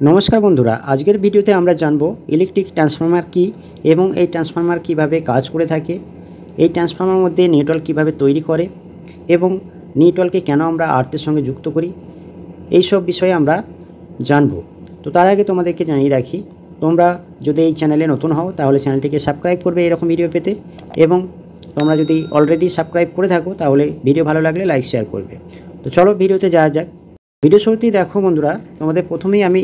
নমস্কার বন্ধুরা, আজকের ভিডিওতে আমরা জানব ইলেকট্রিক ট্রান্সফরমার কি এবং এই ট্রান্সফরমার কিভাবে কাজ করে থাকে, এই ট্রান্সফরমার মধ্যে নিউট্রাল কিভাবে তৈরি করে এবং নিউট্রালকে কেন আমরা আর্থের সঙ্গে যুক্ত করি, এই সব বিষয়ে আমরা জানব। তো তার আগে তোমাদেরকে জানিয়ে রাখি, তোমরা যদি এই চ্যানেলে নতুন হও তাহলে চ্যানেলটিকে সাবস্ক্রাইব করবে এরকম ভিডিও পেতে, এবং তোমরা যদি অলরেডি সাবস্ক্রাইব করে থাকো তাহলে ভিডিও ভালো লাগলে লাইক শেয়ার করবে। তো চলো ভিডিওতে যাওয়া যাক। ভিডিও শুরুতেই দেখো বন্ধুরা, তোমাদের প্রথমেই আমি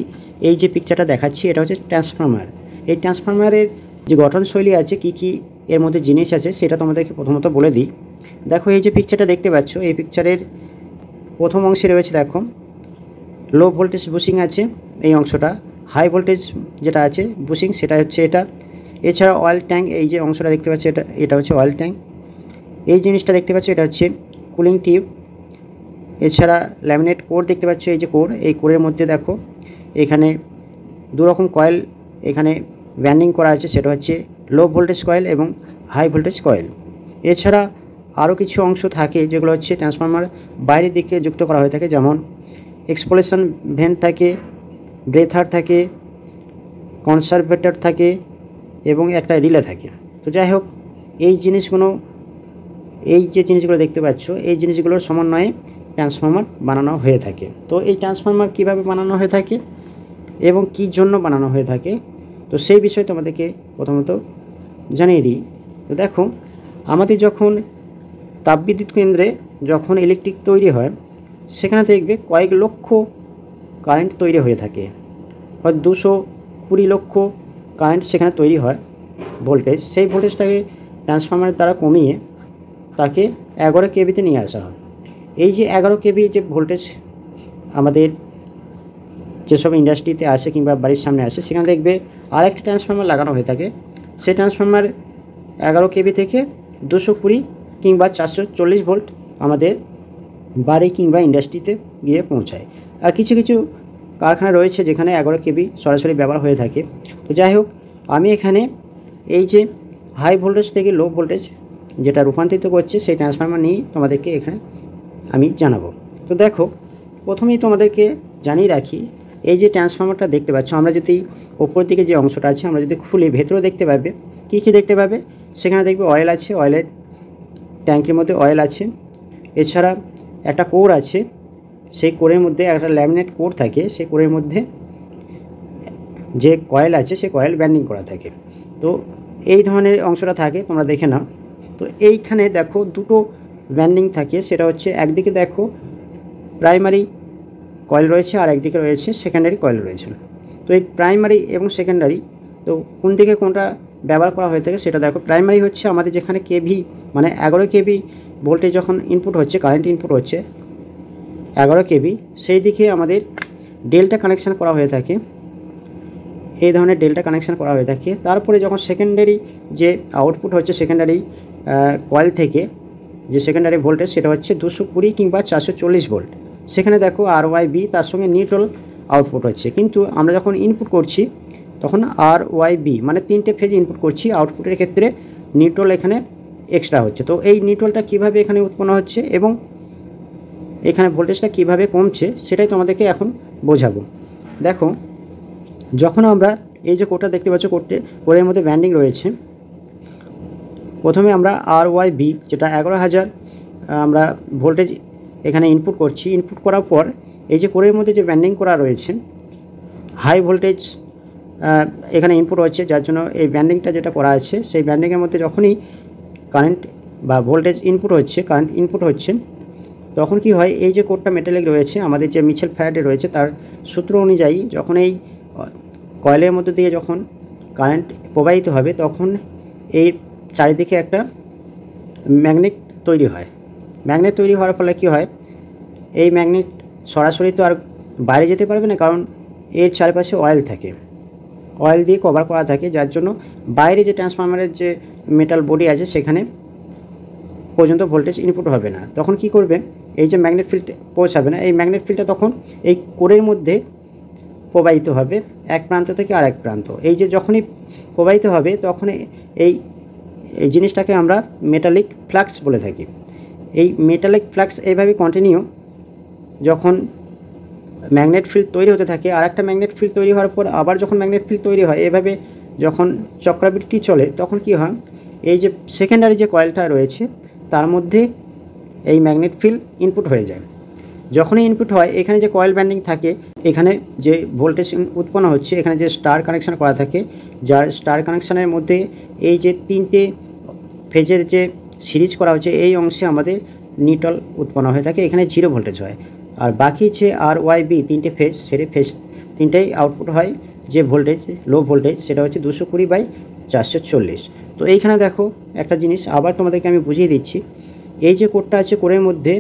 এই যে পিকচারটা দেখাচ্ছি এটা হচ্ছে ট্রান্সফরমার। এই ট্রান্সফরমারের যে গঠনশৈলী আছে, কি এর মধ্যে জিনিস আছে সেটা তোমাদেরকে প্রথমত বলে দিই। দেখো এই যে পিকচারটা দেখতে পাচ্ছ, এই পিকচারের প্রথম অংশে রয়েছে দেখো লো ভোল্টেজ বুশিং আছে এই অংশটা, হাই ভোল্টেজ যেটা আছে বুশিং সেটা হচ্ছে এটা। এছাড়া অয়েল ট্যাঙ্ক, এই যে অংশটা দেখতে পাচ্ছ এটা হচ্ছে অয়েল ট্যাঙ্ক। এই জিনিসটা দেখতে পাচ্ছ এটা হচ্ছে কুলিং টিউব। এছাড়া ল্যামিনেট কোর দেখতে পাচ্ছ, এই যে কোর, এই কোরের মধ্যে দেখো এখানে দু রকম কয়েল এখানে ব্যান্ডিং করা আছে, সেটা হচ্ছে লো ভোল্টেজ কয়েল এবং হাই ভোল্টেজ কয়েল। এছাড়া আরও কিছু অংশ থাকে যেগুলো হচ্ছে ট্রান্সফরমার বাইরের দিকে যুক্ত করা হয়ে থাকে, যেমন এক্সপোলেশন ভেন্ট থাকে, ব্রেথার থাকে, কনসারভেটর থাকে এবং একটা রিলে থাকে। তো যাই হোক, এই যে জিনিসগুলো দেখতে পাচ্ছ এই জিনিসগুলোর সমন্বয়ে ট্রান্সফরমার বানানো হয়ে থাকে। তো এই ট্রান্সফরমার কিভাবে বানানো হয়ে থাকে এবং কী জন্য বানানো হয়ে থাকে, তো সেই বিষয়ে তোমাদেরকে প্রথমত জানিয়ে দিই। তো দেখো, আমাদের যখন তাপবিদ্যুৎ কেন্দ্রে যখন ইলেকট্রিক তৈরি হয়, সেখানে দেখবে কয়েক লক্ষ কারেন্ট তৈরি হয়ে থাকে, হয়তো 220 লক্ষ কারেন্ট সেখানে তৈরি হয় ভোল্টেজ। সেই ভোল্টেজটাকে ট্রান্সফরমারের দ্বারা কমিয়ে তাকে 11 কেভিতে নিয়ে আসা হয়। এই যে 11 কেভি যে ভোল্টেজ আমাদের যেসব ইন্ডাস্ট্রিতে আসে কিংবা বাড়ির সামনে আসে, সেখানে দেখবে আর একটা ট্রান্সফরমার লাগানো হয়ে থাকে। সেই ট্রান্সফরমার 11 কেভি থেকে 220 কিংবা 440 ভোল্ট আমাদের বাড়ি কিংবা ইন্ডাস্ট্রিতে গিয়ে পৌঁছায়। আর কিছু কিছু কারখানা রয়েছে যেখানে 11 কেভি সরাসরি ব্যবহার হয়ে থাকে। তো যাই হোক, আমি এখানে এই যে হাই ভোল্টেজ থেকে লো ভোল্টেজ যেটা রূপান্তরিত করছে সেই ট্রান্সফরমার নিয়েই তোমাদেরকে এখানে আমি জানাবো। তো দেখো, প্রথমেই তোমাদেরকে জানিয়ে রাখি, এই যে ট্রান্সফরমারটা দেখতে পাচ্ছ, আমরা যদি ওপর দিকে যে অংশটা আছে আমরা যদি খুলে ভেতরেও দেখতে পাবে, কী দেখতে পাবে, সেখানে দেখবে অয়েল আছে, অয়েলের ট্যাঙ্কের মধ্যে অয়েল আছে। এছাড়া একটা কোর আছে, সেই কোরের মধ্যে একটা ল্যামিনেট কোর থাকে, সেই কোরের মধ্যে যে কয়েল আছে সে কয়েল ব্যান্ডিং করা থাকে। তো এই ধরনের অংশটা থাকে, তোমরা দেখে নাও। তো এইখানে দেখো দুটো ব্যান্ডিং থাকে, সেটা হচ্ছে একদিকে দেখো প্রাইমারি কয়েল রয়েছে আর একদিকে রয়েছে সেকেন্ডারি কয়েল রয়েছে। তো এই প্রাইমারি এবং সেকেন্ডারি, তো কোন দিকে কোনটা ব্যবহার করা হয়ে থাকে সেটা দেখো। প্রাইমারি হচ্ছে আমাদের যেখানে কেভি মানে 11 কেভি ভোল্টেজ যখন ইনপুট হচ্ছে, কারেন্ট ইনপুট হচ্ছে 11 কেভি, সেই দিকে আমাদের ডেল্টা কানেকশান করা হয়ে থাকে, এই ধরনের ডেল্টা কানেকশান করা হয়ে থাকে। তারপরে যখন সেকেন্ডারি যে আউটপুট হচ্ছে সেকেন্ডারি কয়েল থেকে যে সেকেন্ডারি ভোল্টেজ, সেটা হচ্ছে 220 কিংবা 440 ভোল্ট। সেখানে দেখো RYB তার সঙ্গে নিউট্রাল আউটপুট হচ্ছে, কিন্তু আমরা যখন ইনপুট করছি তখন RYB মানে 3টে ফেজ ইনপুট করছি, আউটপুটের ক্ষেত্রে নিউট্রাল এখানে এক্সট্রা হচ্ছে। তো এই নিউট্রালটা কীভাবে এখানে উৎপন্ন হচ্ছে এবং এখানে ভোল্টেজটা কিভাবে কমছে সেটাই তোমাদেরকে এখন বোঝাবো। দেখো, যখন আমরা এই যে কোডটা দেখতে পাচ্ছ, কোরের মধ্যে ব্যান্ডিং রয়েছে, প্রথমে আমরা RYB যেটা 11,000 আমরা ভোল্টেজ এখানে ইনপুট করছি। ইনপুট করার পর এই যে কোরের মধ্যে যে ব্যান্ডিং করা রয়েছে, হাই ভোল্টেজ এখানে ইনপুট হচ্ছে, যার জন্য এই ব্যান্ডিংটা যেটা করা আছে সেই ব্যান্ডিংয়ের মধ্যে যখনই কারেন্ট বা ভোল্টেজ ইনপুট হচ্ছে, কারেন্ট ইনপুট হচ্ছে, তখন কি হয়, এই যে কোডটা মেটালিক রয়েছে আমাদের যে মিচেল ফ্যারাডে রয়েছে তার সূত্র অনুযায়ী যখন এই কয়েলের মধ্যে দিয়ে যখন কারেন্ট প্রবাহিত হবে তখন এই চারিদিকে একটা ম্যাগনেট তৈরি হয়। ম্যাগনেট তৈরি হওয়ার ফলে কি হয়, এই ম্যাগনেট সরাসরি তো আর বাইরে যেতে পারবে না, কারণ এর চারপাশে অয়েল থাকে, অয়েল দিয়ে কভার করা থাকে, যার জন্য বাইরে যে ট্রান্সফরমারের যে মেটাল বডি আছে সেখানে পর্যন্ত ভোল্টেজ ইনপুট হবে না। তখন কি করবে, এই যে ম্যাগনেট ফিল্ড পৌঁছাবে না, এই ম্যাগনেট ফিল্ডটা তখন এই কোরের মধ্যে প্রবাহিত হবে এক প্রান্ত থেকে আরেক প্রান্ত। এই যে যখনই প্রবাহিত হবে তখন এই জিনিসটাকে আমরা মেটালিক ফ্লাক্স বলে থাকি। এই মেটালিক ফ্লাক্স এইভাবে কন্টিনিউ যখন ম্যাগনেট ফিল্ড তৈরি হতে থাকে, আর একটা ম্যাগনেট ফিল্ড তৈরি হওয়ার পর আবার যখন ম্যাগনেট ফিল্ড তৈরি হয়, এভাবে যখন চক্রাবৃত্তি চলে তখন কি হয়, এই যে সেকেন্ডারি যে কয়েলটা রয়েছে তার মধ্যে এই ম্যাগনেট ফিল্ড ইনপুট হয়ে যায়। যখনই ইনপুট হয়, এখানে যে কয়েল ব্যান্ডিং থাকে, এখানে যে ভোল্টেজ উৎপন্ন হচ্ছে, এখানে যে স্টার কানেকশান করা থাকে, যার স্টার কানেকশানের মধ্যে এই যে 3টে ফেজের যে সিরিজ করা হচ্ছে, এই অংশে আমাদের নিউট্রাল উৎপন্ন হয়ে থাকে, এখানে 0 ভোল্টেজ হয়। আর বাকি যে আর ওয়াই বি 3টে ফেজ, সেটা ফেজ 3টাই আউটপুট হয় যে ভোল্টেজ, লো ভোল্টেজ, সেটা হচ্ছে 220/440। তো এইখানে দেখো একটা জিনিস আবার তোমাদেরকে আমি বুঝিয়ে দিচ্ছি। এই যে কোডটা আছে, কোডের মধ্যে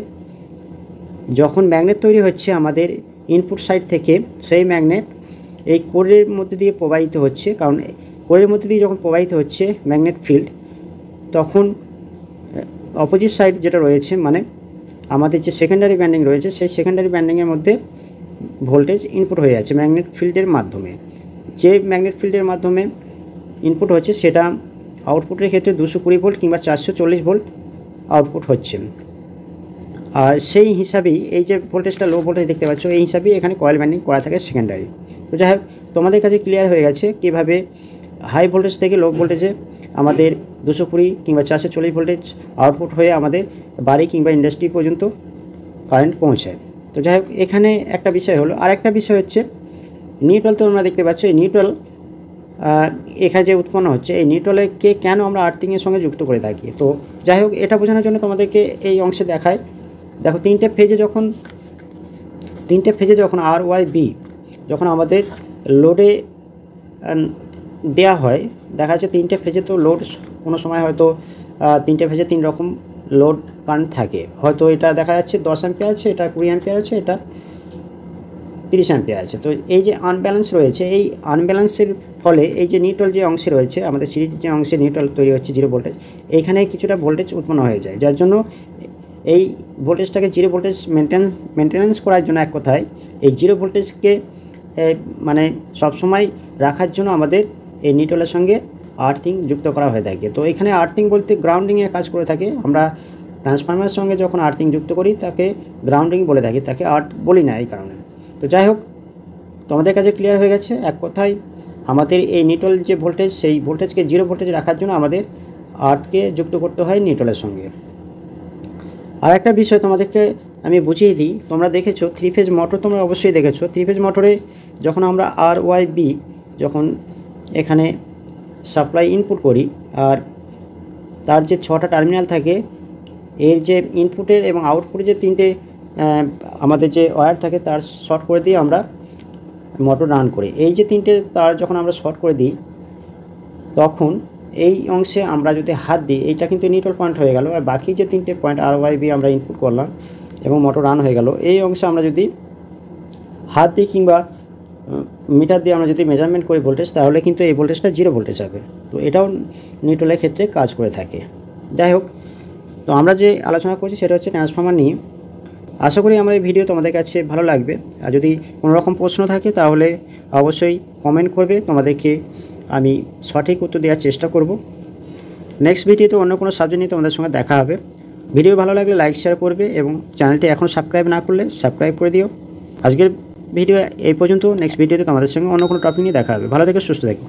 যখন ম্যাগনেট তৈরি হচ্ছে আমাদের ইনপুট সাইড থেকে, সেই ম্যাগনেট এই কোডের মধ্যে দিয়ে প্রবাহিত হচ্ছে, কারণ কোডের মধ্যে দিয়ে যখন প্রবাহিত হচ্ছে ম্যাগনেট ফিল্ড, তখন অপোজিট সাইড যেটা রয়েছে, মানে আমাদের যে সেকেন্ডারি ব্যান্ডিং রয়েছে, সেই সেকেন্ডারি ব্যান্ডিংয়ের মধ্যে ভোল্টেজ ইনপুট হয়ে যাচ্ছে ম্যাগনেট ফিল্ডের মাধ্যমে। যে ম্যাগনেট ফিল্ডের মাধ্যমে ইনপুট হচ্ছে সেটা আউটপুটের ক্ষেত্রে 220 ভোল্ট কিংবা 440 ভোল্ট আউটপুট হচ্ছে। আর সেই হিসাবেই এই যে ভোল্টেজটা লো ভোল্টেজ দেখতে পাচ্ছ, এই হিসাবেই এখানে কয়েল ব্যান্ডিং করা থাকে সেকেন্ডারি। তো যাই হোক, তোমাদের কাছে ক্লিয়ার হয়ে গেছে কীভাবে হাই ভোল্টেজ থেকে লো ভোল্টেজে আমাদের 220 কিংবা 440 ভোল্টেজ আউটপুট হয়ে আমাদের বাড়ি কিংবা ইন্ডাস্ট্রি পর্যন্ত কারেন্ট পৌঁছায়। তো যাই হোক, এখানে একটা বিষয় হলো। আর একটা বিষয় হচ্ছে নিউট্রাল। তো তোমরা দেখতে পাচ্ছ এই নিউট্রাল এখানে যে উৎপন্ন হচ্ছে, এই নিউট্রালকে কেন আমরা আর্থিংয়ের সঙ্গে যুক্ত করে থাকি। তো যাই হোক, এটা বোঝানোর জন্য তোমাদেরকে এই অংশে দেখায়। দেখো, 3টে ফেজে যখন আর ওয়াই বি যখন আমাদের লোডে দেয়া হয়, দেখা যাচ্ছে 3টে ফেজে তো লোড কোনো সময় হয়তো 3টে ফেজে 3 রকম লোড কারেন্ট থাকে। হয়তো এটা দেখা যাচ্ছে 10 অ্যাম্পিয়ার আছে, এটা 20 অ্যাম্পিয়ার আছে, এটা 30 অ্যাম্পিয়ার আছে। তো এই যে আনব্যালেন্স রয়েছে, এই আনব্যালেন্সের ফলে এই যে নিউট্রাল যে অংশে রয়েছে, আমাদের সিরিজ যে অংশে নিউট্রাল তৈরি হচ্ছে 0 ভোল্টেজ, এইখানে কিছুটা ভোল্টেজ উৎপন্ন হয়ে যায়, যার জন্য এই ভোল্টেজটাকে 0 ভোল্টেজ মেনটেন্যান্স করার জন্য, এক কথায় এই 0 ভোল্টেজকে মানে সবসময় রাখার জন্য আমাদের এই নিউট্রালের সঙ্গে আর্থিং যুক্ত করা হয়ে থাকে। তো এখানে আর্থিং বলতে গ্রাউন্ডিংয়ের কাজ করে থাকে। আমরা ট্রান্সফরমারের সঙ্গে যখন আর্থিং যুক্ত করি তাকে গ্রাউন্ডিং বলে থাকি, তাকে আর্থ বলি না এই কারণে। তো যাই হোক, তোমাদের কাছে ক্লিয়ার হয়ে গেছে। এক কথায় আমাদের এই নিউট্রাল যে ভোল্টেজ, সেই ভোল্টেজকে 0 ভোল্টেজ রাখার জন্য আমাদের আর্থকে যুক্ত করতে হয় নিউট্রালের সঙ্গে। আর একটা বিষয় তোমাদেরকে আমি বুঝিয়ে দিই। তোমরা দেখেছো 3 ফেজ মোটর, তোমরা অবশ্যই দেখেছো 3 ফেজ মোটরে যখন আমরা আর ওয়াই বি যখন এখানে সাপ্লাই ইনপুট করি, আর তার যে 6টা টার্মিনাল থাকে, এর যে ইনপুটের এবং আউটপুটের যে 3টে আমাদের যে ওয়্যার থাকে, তার শর্ট করে দিয়ে আমরা মোটর রান করি। এই যে 3টে তার যখন আমরা শর্ট করে দিই, তখন এই অংশে আমরা যদি হাত দিই, এইটা কিন্তু নিউট্রাল পয়েন্ট হয়ে গেল। আর বাকি যে 3টে পয়েন্ট আর ওয়াই বি আমরা ইনপুট করলাম এবং মোটর রান হয়ে গেল, এই অংশে আমরা যদি হাত দিই কিংবা মিটার দিয়ে আমরা যদি মেজারমেন্ট করি ভোল্টেজ, তাহলে কিন্তু এই ভোল্টেজটা 0 ভোল্টেজ হবে। তো এটাও নিউট্রালের ক্ষেত্রে কাজ করে থাকে। যাই হোক, তো আমরা যে আলোচনা করছি সেটা হচ্ছে ট্রান্সফরমার নিয়ে। আশা করি আমার এই ভিডিও তোমাদের কাছে ভালো লাগবে। আর যদি কোনো রকম প্রশ্ন থাকে তাহলে অবশ্যই কমেন্ট করবে, তোমাদেরকে আমি সঠিক উত্তর দেওয়ার চেষ্টা করব। নেক্সট ভিডিওতে অন্য কোনো সাবজেক্ট নিয়ে তোমাদের সঙ্গে দেখা হবে। ভিডিও ভালো লাগলে লাইক শেয়ার করবে এবং চ্যানেলটি এখন সাবস্ক্রাইব না করলে সাবস্ক্রাইব করে দিও। আজকের ভিডিও এই পর্যন্ত। নেক্সট ভিডিওতে তোমাদের সঙ্গে অন্য কোনো টপিক নিয়ে দেখা হবে। ভালো থেকো, সুস্থ থেকো।